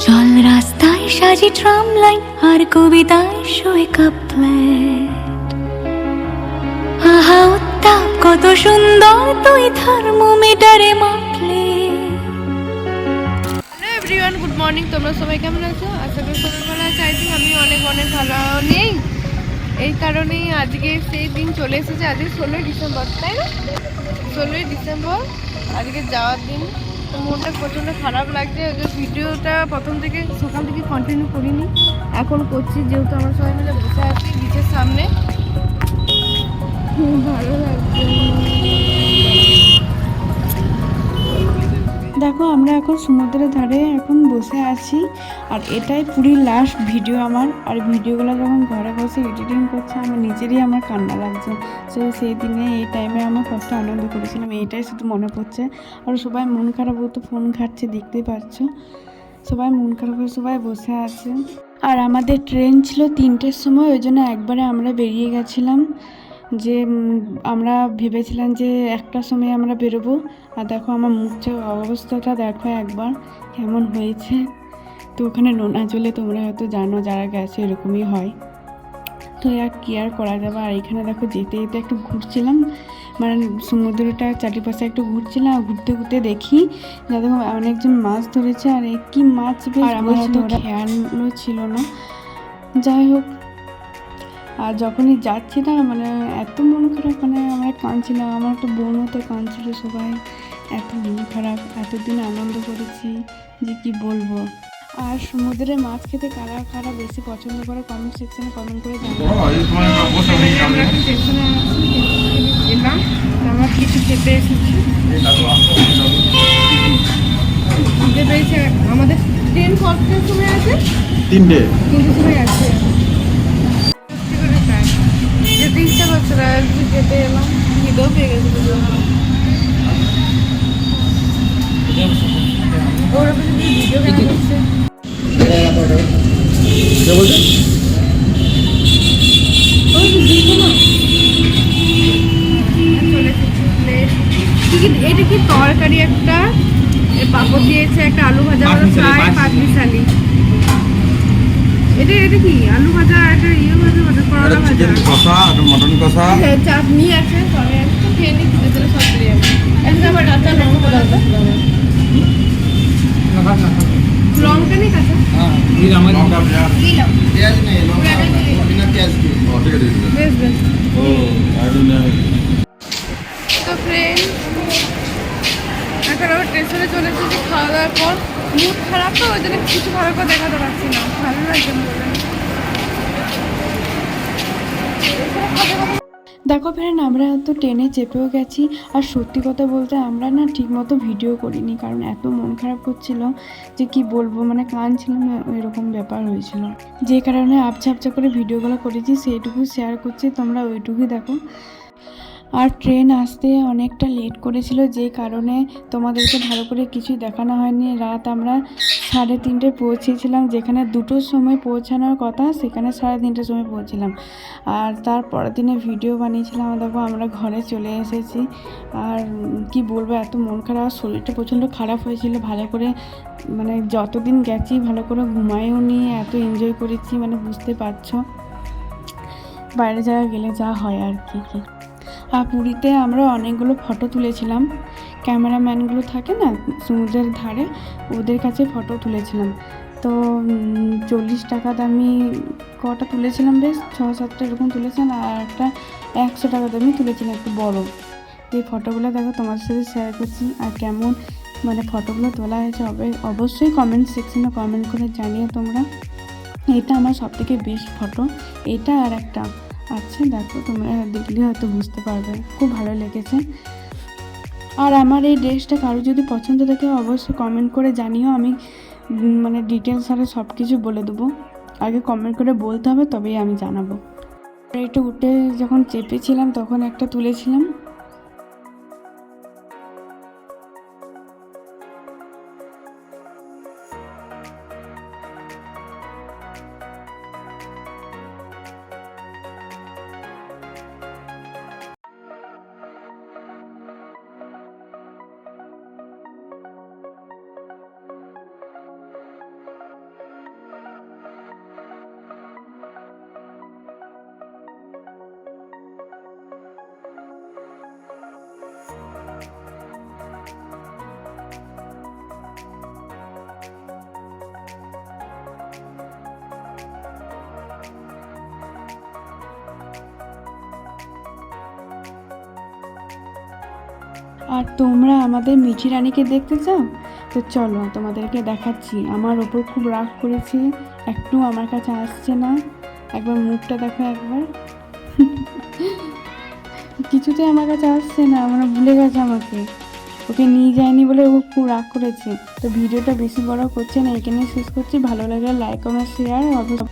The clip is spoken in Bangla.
চল রাস্তায় সাজি ট্রাম লাইন আর কবিতায় শোয়ে কাপলেট। আহা উত্তাপ কত সুন্দর তুই থার্মোমিটারে মাপলে। Hello everyone, good morning. তোমরা সবাই কেমন আছো? আশা করি সবাই ভালো আছে। আই থিঙ্ক আমি অনেক ভালো নেই। এই কারণেই আজকে সেই দিন চলে এসেছে। আজকে 16ই ডিসেম্বর, তাই না? 16ই ডিসেম্বর আজকে যাওয়ার দিন। তো মনটা প্রচণ্ড খারাপ লাগছে। ওই ভিডিওটা প্রথম থেকে সকাল থেকে কন্টিনিউ করিনি, এখন করছি যেহেতু আমরা সবাই মিলে বসে আছি বিচের সামনে। ভালো লাগছে। দেখো আমরা এখন সমুদ্রের ধারে এখন বসে আছি, আর এটাই পুরী লাস্ট ভিডিও আমার। আর ভিডিওগুলো যখন ঘরে বসে এডিটিং করছে আমার কান্না লাগছে। সেই দিনে এই টাইমে আমার কত আনন্দ করেছিলাম এইটাই শুধু মনে পড়ছে। আর সবাই মন খারাপ হতো, ফোন ঘাটছে, দেখতেই পাচ্ছ সবাই মন খারাপ হয়ে সবাই বসে আছে। আর আমাদের ট্রেন ছিল 3টের সময়, ওই জন্য একবারে আমরা বেরিয়ে গেছিলাম। যে আমরা ভেবেছিলাম যে 1টার সময় আমরা বেরোবো। আর দেখো আমার মুখের অবস্থাটা দেখো একবার কেমন হয়েছে। তো ওখানে নোনা জলে তোমরা হয়তো জানো, যারা গেছে এরকমই হয়। তো কি আর করা যাবে। আর এখানে দেখো যেতে যেতে একটু ঘুরছিলাম, মানে সমুদ্রটা চারিপাশে একটু ঘুরছিলাম। আর ঘুরতে ঘুরতে দেখি যাদের অনেকজন মাছ ধরেছে। আর কি মাছ বেশ, আমার হয়তো খেয়ালও ছিল না। যাই হোক, আর যখনই যাচ্ছি না মানে এত মন খারাপ, মানে আমরা কাঁদছিলাম, আমার একটা বোনও তো কাঁদছিল। সবাই এত মন খারাপ, এতদিন আনন্দ করেছি যে কি বলবো। আর সমুদ্রে মাছ খেতে কারা কারা বেশি পছন্দ করে কমেন্ট সেকশনে কমেন্ট করে জানাবো। আমরা এখন স্টেশনে এলাম, আমরা কিছু খেতে এসেছি। খেতে পেয়েছে। আমাদের ট্রেন কটার সময় আছে? 3টে সময় আছে। যেতে ইচ্ছা করছে না, একটু খেতে এলাম, খিদেও পেয়ে গেছে। ওর উপরে ভিডিও কেনা করছে। এটা কি তরকারি? একটা পাপড় দিয়েছে, একটা আলু ভাজা, ফ্রাই, পাঁচমিশালি। এটা কি আলু ভাজা, একটা ভাজা, করলা ভাজা, কষা, মটন কষা, চাটনি আছে। সবাই একটু খেয়ে নি, খেতে দিলে সব চলে যাবে। একটা আবার কাঁচা লঙ্কা দাও, লঙ্কা নেই কাঁচা? বেশ বেশ। তো ফ্রেন্ড এখন আবার স্টেশনে চলে এসেছি খাওয়া দাওয়ার পর। মুড খারাপ তো, ওই জন্য কিছু ভালো করে দেখাতে পারছি না, ভালো লাগছে না বলে। দেখো ফ্রেন্ড, আমরা তো ট্রেনে চেপেও গেছি। আর সত্যি কথা বলতে আমরা না ঠিকমতো ভিডিও করিনি, কারণ এত মন খারাপ করছিল যে কি বলবো, মানে কাঁদছিলাম, এরকম ব্যাপার হয়েছিল। যে কারণে আবছা আবছা করে ভিডিওগুলো করেছি, সেইটুকু শেয়ার করছি, তোমরা ওইটুকুই দেখো। আর ট্রেন আসতে অনেকটা লেট করেছিল, যে কারণে তোমাদেরকে ভালো করে কিছুই দেখানো হয়নি। রাত আমরা 3:30 পৌঁছেছিলাম, যেখানে 2টোর সময় পৌঁছানোর কথা সেখানে 3:30 সময় পৌঁছলাম। আর তার পরের দিনে ভিডিও বানিয়েছিলাম। দেখো আমরা ঘরে চলে এসেছি। আর কি বলবো, এত মন খারাপ, শরীরটা প্রচণ্ড খারাপ হয়েছিল। ভালো করে মানে যতদিন গেছি ভালো করে ঘুমায়ও নি, এত এনজয় করেছি, মানে বুঝতে পারছো বাইরে জায়গা গেলে যা হয় আর কি। আর পুরীতে আমরা অনেকগুলো ফটো তুলেছিলাম। ক্যামেরাম্যানগুলো থাকে না সমুদ্রের ধারে, ওদের কাছে ফটো তুলেছিলাম। তো 40 টাকা দামি কটা তুলেছিলাম, বেশ 6-7টা এরকম তুলেছিলাম। আর একটা 100 টাকা দামি তুলেছিলাম একটু বড়। এই ফটোগুলো দেখো তোমার সাথে শেয়ার করছি। আর কেমন মানে ফটোগুলো তোলা হয়েছে অবশ্যই কমেন্ট সেকশনে কমেন্ট করে জানিয়ে তোমরা। এটা আমার সবথেকে বেস্ট ফটো, এটা আর একটা আচ্ছা দেখো, তোমরা দেখলে হয়তো বুঝতে পারবে, খুব ভালো লেগেছে। আর আমার এই ড্রেসটা কারো যদি পছন্দ থাকে অবশ্যই কমেন্ট করে জানিও, আমি মানে ডিটেলস আরে সব কিছু বলে দেবো। আগে কমেন্ট করে বলতে হবে, তবেই আমি জানাবো। এটা উঠে যখন চেপেছিলাম তখন একটা তুলেছিলাম। আর তোমরা আমাদের মিঠি রানীকে দেখতে চাও? তো চলো তোমাদেরকে দেখাচ্ছি। আমার ওপর খুব রাগ করেছে, একটু আমার কাছে আসছে না। একবার মুখটা দেখো একবার। কিছুতেই আমার কাছে আসছে না, মানে ভুলে গেছে আমাকে। ওকে নিয়ে যায়নি বলে ও খুব রাগ করেছে। তো ভিডিওটা বেশি বড় করছে না, এখানে শেষ করছি। ভালো লাগলে লাইক কমেন্ট শেয়ার অবশ্যই।